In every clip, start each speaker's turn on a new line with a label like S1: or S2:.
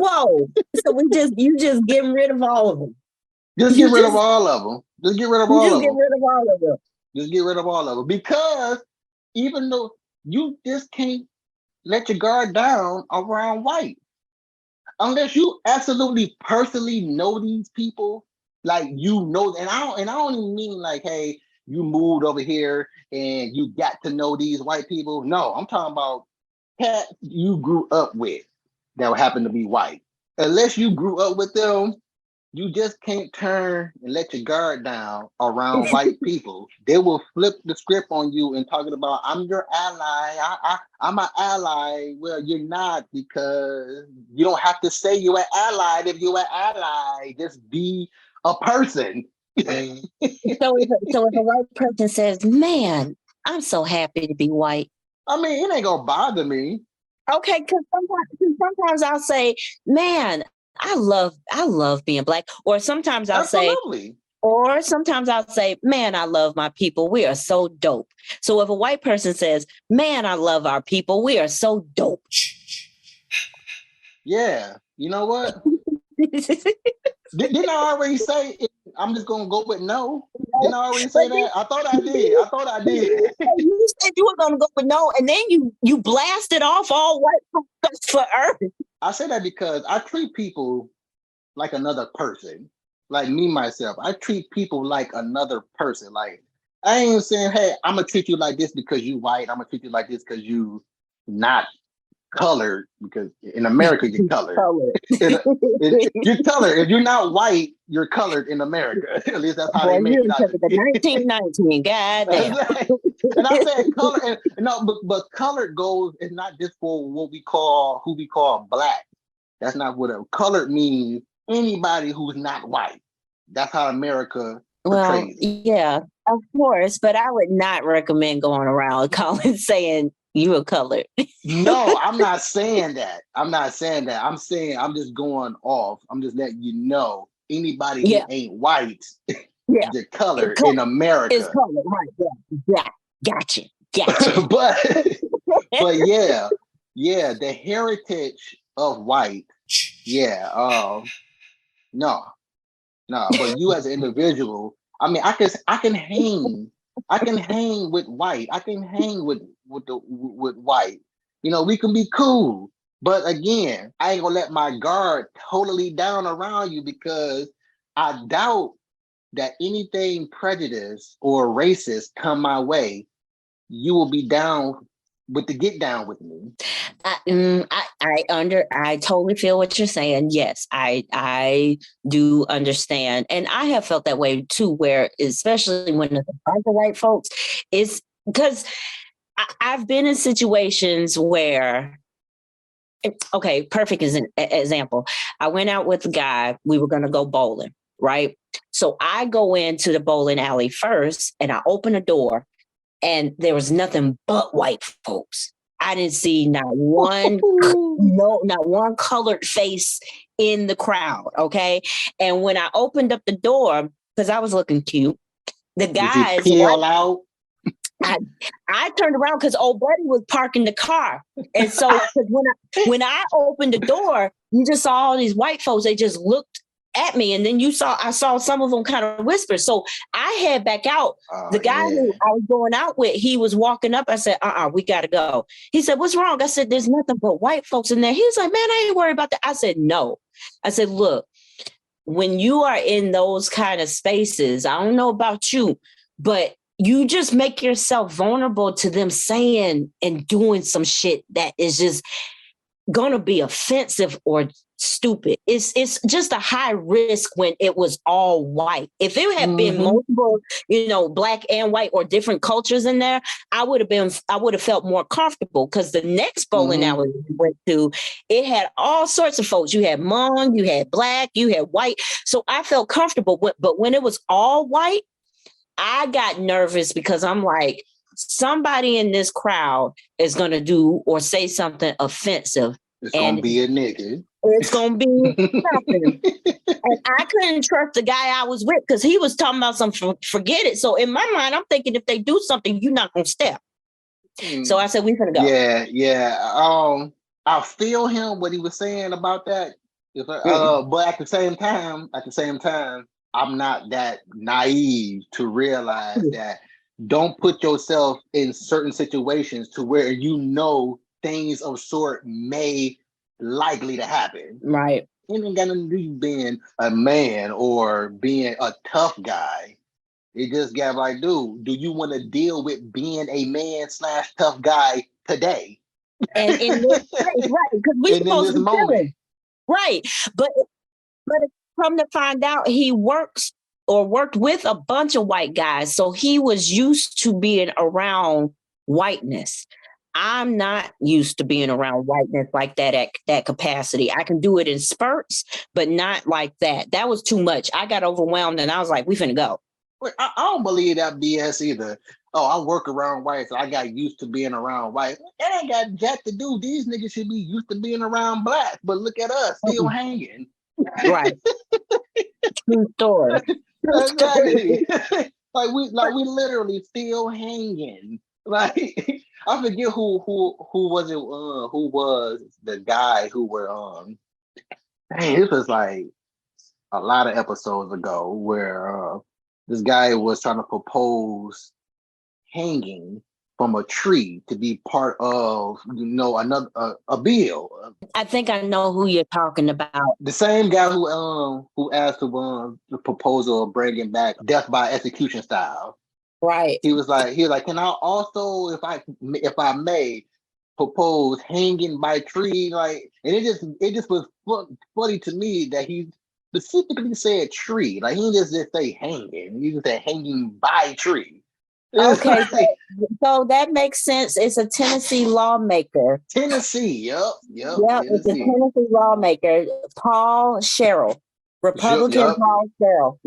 S1: Whoa. So you just getting rid of all of them.
S2: Just get rid of all of them. Just get rid of all of them.
S1: Get rid of all of them.
S2: Just get rid of all of them. Because even though you just can't let your guard down around white. Unless you absolutely personally know these people, like and I don't even mean like, hey, you moved over here and you got to know these white people. No, I'm talking about cats you grew up with that happen to be white. Unless you grew up with them, you just can't turn and let your guard down around white people. They will flip the script on you and talking about, I'm your ally. I'm an ally. Well, you're not, because you don't have to say you're an ally if you're an ally. Just be a person.
S1: So if a white person says, man, I'm so happy to be white.
S2: I mean, it ain't gonna bother me.
S1: Okay, because sometimes I'll say, man, I love being black. Or sometimes I'll say, man, I love my people. We are so dope. So if a white person says, man, I love our people, we are so dope.
S2: Yeah. You know what? Didn't I already say I'm just gonna go with no? Didn't I already say that? I thought I did.
S1: You said you were gonna go with no, and then you blasted off all white for Earth.
S2: I say that because I treat people like another person. Like me, myself. I treat people like another person. Like, I ain't saying, hey, I'm gonna treat you like this because you white. I'm gonna treat you like this because you not colored, because in America you're colored. You're colored. If you're not white, you're colored in America. At least that's how they make it.
S1: The 1919, goddamn.
S2: And I said color, but colored goes is not just for who we call black. That's not what colored means. Anybody who's not white. That's how America portrays it.
S1: Yeah, of course. But I would not recommend going around saying you are colored.
S2: No, I'm not saying that. I'm saying I'm just going off. I'm just letting you know, anybody who ain't white, they're colored in America.
S1: It's colored, right? Yeah. Gotcha.
S2: but yeah, the heritage of white. Yeah. No. But you as an individual, I mean, I can hang with white. I can hang with white. You know, we can be cool. But again, I ain't gonna let my guard totally down around you, because I doubt that anything prejudice or racist come my way, you will be down with the get down with me.
S1: I totally feel what you're saying. Yes, I do understand, and I have felt that way too. Where especially when it's a bunch of white folks, it's because I've been in situations where. Okay, perfect as an example. I went out with a guy. We were going to go bowling, right? So I go into the bowling alley first, and I open the door, and there was nothing but white folks. I didn't see not one colored face in the crowd. Okay. And when I opened up the door, because I was looking cute, the guys
S2: peel out.
S1: I turned around because old buddy was parking the car. And so when I opened the door, you just saw all these white folks. They just looked at me. And then I saw some of them kind of whisper. So I head back out. The guy who I was going out with, he was walking up. I said, we got to go. He said, what's wrong? I said, there's nothing but white folks in there. He was like, man, I ain't worried about that. I said, no. I said, look, when you are in those kind of spaces, I don't know about you, but you just make yourself vulnerable to them saying and doing some shit that is just going to be offensive or stupid. It's just a high risk when it was all white. If it had been multiple, black and white or different cultures in there, I would have felt more comfortable, because the next bowling alley we went to, it had all sorts of folks. You had Hmong, you had black, you had white. So I felt comfortable. But when it was all white, I got nervous, because I'm like, somebody in this crowd is going to do or say something offensive.
S2: It's going to be a nigga.
S1: It's going to be something. And I couldn't trust the guy I was with, because he was talking about something, forget it. So in my mind, I'm thinking, if they do something, you're not going to step. So I said, we finna go.
S2: Yeah. I feel him, what he was saying about that. But at the same time, I'm not that naive to realize that don't put yourself in certain situations to where you know things of sort may likely to happen.
S1: Right.
S2: It ain't got nothing to do with being a man or being a tough guy. It just got like, dude, do you want to deal with being a man / tough guy today?
S1: And in this place, right, because we're
S2: And in
S1: supposed
S2: this
S1: to be
S2: moment.
S1: chilling. Right. But come to find out, he worked with a bunch of white guys. So he was used to being around whiteness. I'm not used to being around whiteness like that at that capacity. I can do it in spurts, but not like that. That was too much. I got overwhelmed and I was like, we finna go.
S2: I don't believe that BS either. Oh, I work around white, so I got used to being around white. That ain't got jack to do. These niggas should be used to being around black, but look at us, still hanging.
S1: Right. True story.
S2: Exactly. like we literally still hanging. Like I forget who was it? Who was the guy who were dang, this was like a lot of episodes ago where this guy was trying to propose hanging from a tree to be part of another a bill.
S1: I think I know who you're talking about.
S2: The same guy who asked the proposal of bringing back death by execution style.
S1: Right.
S2: He was like, can I also, if I may, propose hanging by tree? Like, and it just was funny to me that he specifically said tree. Like he didn't just say hanging. He just said hanging by tree.
S1: Okay, so that makes sense. It's a Tennessee lawmaker.
S2: Tennessee, yep.
S1: It's a Tennessee lawmaker, Paul Sherrill, Republican Paul Sherrill.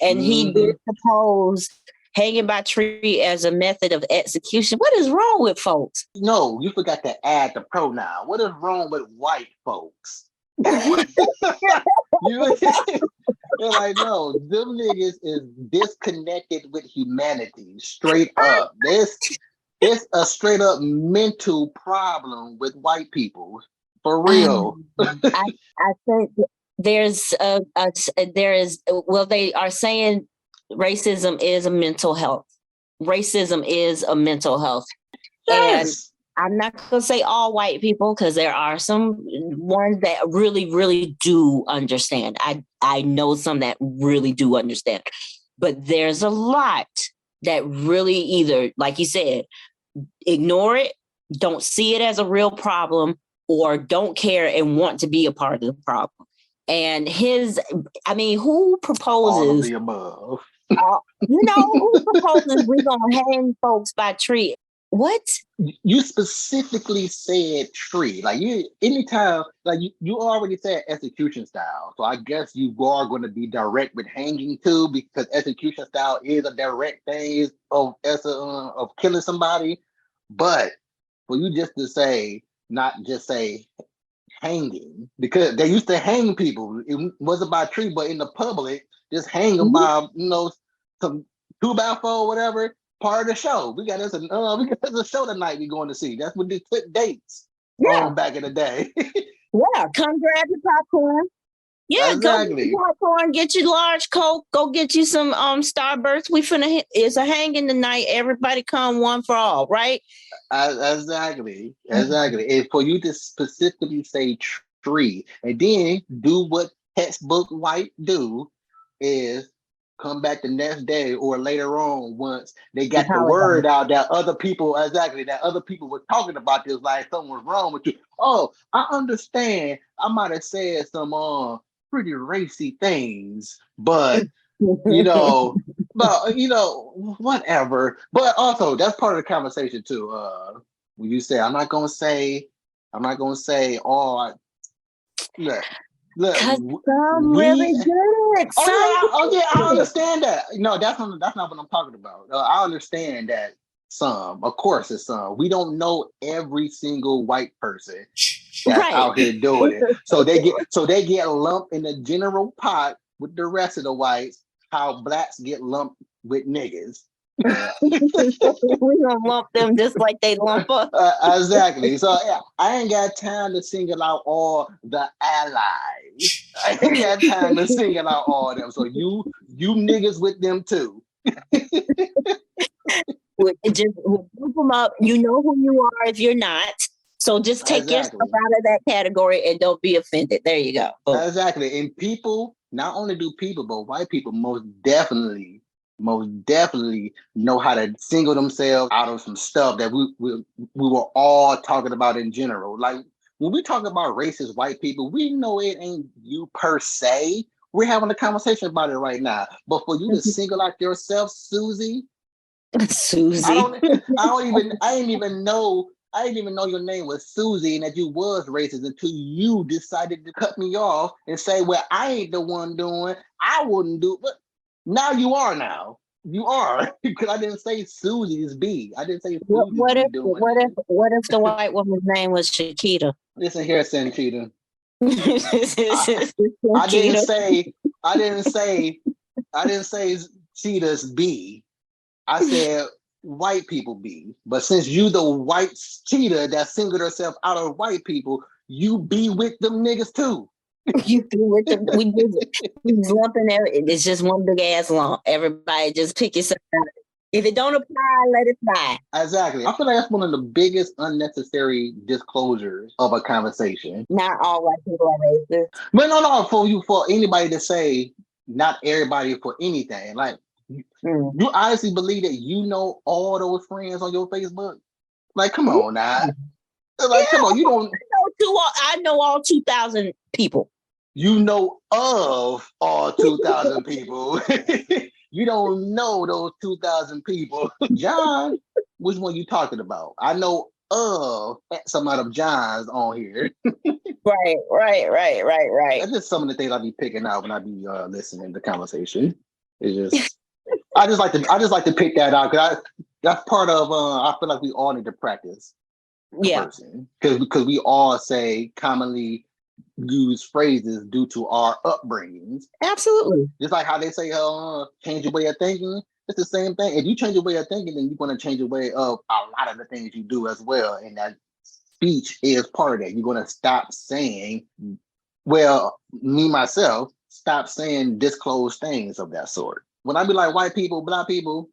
S1: And he did propose hanging by tree as a method of execution. What is wrong with folks?
S2: No, you forgot to add the pronoun. What is wrong with white folks? They're like, no, them niggas is disconnected with humanity, straight up. It's a straight up mental problem with white people, for real.
S1: I think there's they are saying racism is a mental health. Racism is a mental health.
S2: Yes.
S1: And I'm not going to say all white people because there are some ones that really, really do understand. I know some that really do understand. But there's a lot that really either, like you said, ignore it, don't see it as a real problem, or don't care and want to be a part of the problem. And who proposes?
S2: All of the above.
S1: Who proposes we're going to hang folks by tree? What?
S2: You specifically said tree. Like anytime, like you already said execution style. So I guess you are going to be direct with hanging too, because execution style is a direct thing of killing somebody. But for you just to say, not just say hanging, because they used to hang people. It wasn't by tree, but in the public, just hang them by some 2x4, whatever. Part of the show. We got us a show tonight we're going to see. That's what they took dates on back in the day.
S1: Yeah, come grab your popcorn. Yeah, exactly. Go get your popcorn, get your large Coke, go get you some Starburst. It's a hanging tonight. Everybody come one for all, right?
S2: Exactly. And for you to specifically say tree, and then do what textbook white do is come back the next day or later on once they got the word out that other people were talking about this, like something was wrong with you. Oh, I understand. I might have said some pretty racy things, but whatever. But also that's part of the conversation too. When you say I'm not gonna say look,
S1: some really good.
S2: I understand that. No, that's not what I'm talking about. I understand that some, of course, it's some. We don't know every single white person that's out here doing it. So they get lumped in the general pot with the rest of the whites. How blacks get lumped with niggas.
S1: We're gonna lump them just like they lump us.
S2: Exactly. So yeah, I ain't got time to single out all the allies. I ain't got time to single out all of them. So you niggas with them too.
S1: We'll group them up. You know who you are if you're not. So just take yourself out of that category and don't be offended. There you go. Boom.
S2: Exactly. And people, not only do people, but white people most definitely know how to single themselves out of some stuff that we were all talking about in general. Like when we talk about racist white people, we know it ain't you per se. We're having a conversation about it right now. But for you to single out yourself, Susie, I didn't even know your name was Susie and that you was racist until you decided to cut me off and say, well, I ain't the one doing, I wouldn't do it. But now you are now. You are. Because I didn't say Susie's B. I didn't say Susie's
S1: what if the white woman's name was Shakita?
S2: Listen here, Sanchita. I didn't say Cheetah's B. I said white people be. But since you the white cheetah that singled herself out of white people, you be with them niggas too.
S1: You be with them. We lumping everything. It's just one big ass lump. Everybody just pick yourself out. If it don't apply, let it fly.
S2: Exactly. I feel like that's one of the biggest unnecessary disclosures of a conversation.
S1: Not all white people are racist.
S2: But no, for anybody to say not everybody for anything. Like you honestly believe that you know all those friends on your Facebook? Like, come on now. Like, come on, you don't.
S1: I know all 2,000 people.
S2: You know of all 2,000 people. You don't know those 2,000 people. John, which one you talking about? I know of some of them Johns on here.
S1: Right.
S2: That's just some of the things I be picking out when I be listening to conversation. It's just I just like to pick that out because that's part of I feel like we all need to practice. Person. Because we all say commonly use phrases due to our upbringings.
S1: Absolutely.
S2: Just like how they say change your way of thinking. It's the same thing. If you change your way of thinking, then you're going to change your way of a lot of the things you do as well. And that speech is part of that. You're going to stop saying, well, me, myself, stop saying disclosed things of that sort. When I be like white people, black people,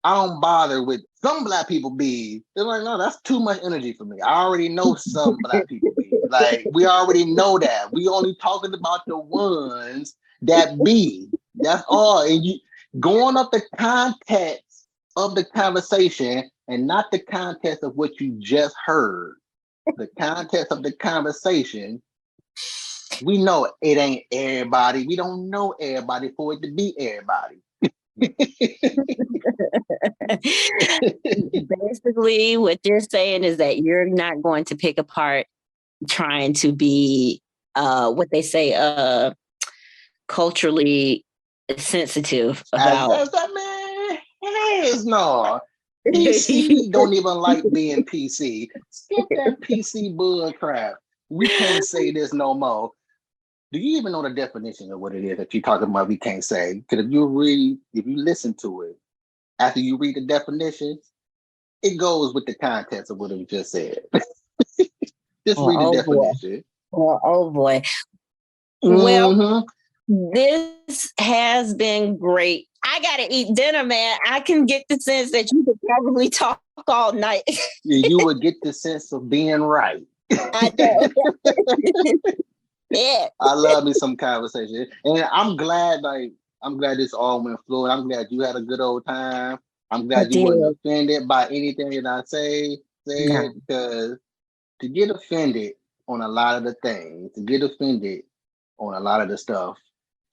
S2: I don't bother with some black people be. They're like, no, that's too much energy for me. I already know some black people be. Like, we already know that. We only talking about the ones that be. That's all. And you going up the context of the conversation and not the context of what you just heard. The context of the conversation. We know it ain't everybody. We don't know everybody for it to be everybody.
S1: Basically, what you're saying is that you're not going to pick apart trying to be what they say culturally sensitive about.
S2: Yes, no. PC don't even like being PC. Skip that PC bull crap. We can't say this no more. Do you even know the definition of what it is that you're talking about? We can't say. Because if you listen to it, after you read the definitions, it goes with the context of what it just said. Just read the definition.
S1: Oh boy. Well, this has been great. I gotta eat dinner, man. I can get the sense that you could probably talk all night.
S2: You would get the sense of being right.
S1: I know. Yeah.
S2: I love me some conversation. And I'm glad this all went fluid. I'm glad you had a good old time. I'm glad you wasn't offended by anything that I said, because to get offended on a lot of the things, to get offended on a lot of the stuff,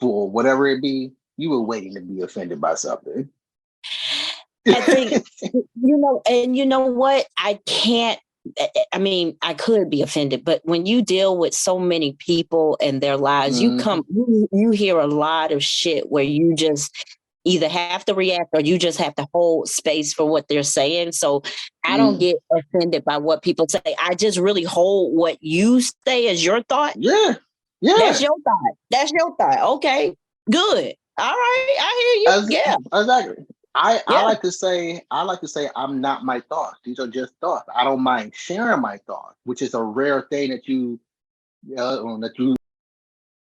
S2: for whatever it be, you were waiting to be offended by something.
S1: I think, and you know what? I could be offended, but when you deal with so many people and their lives, you hear a lot of shit where you just either have to react or you just have to hold space for what they're saying. So I don't get offended by what people say. I just really hold what you say as your thought.
S2: Yeah.
S1: That's your thought. Okay, good. All right. I hear you.
S2: Exactly. I
S1: Yeah.
S2: like to say I'm not my thoughts. These are just thoughts. I don't mind sharing my thoughts, which is a rare thing that you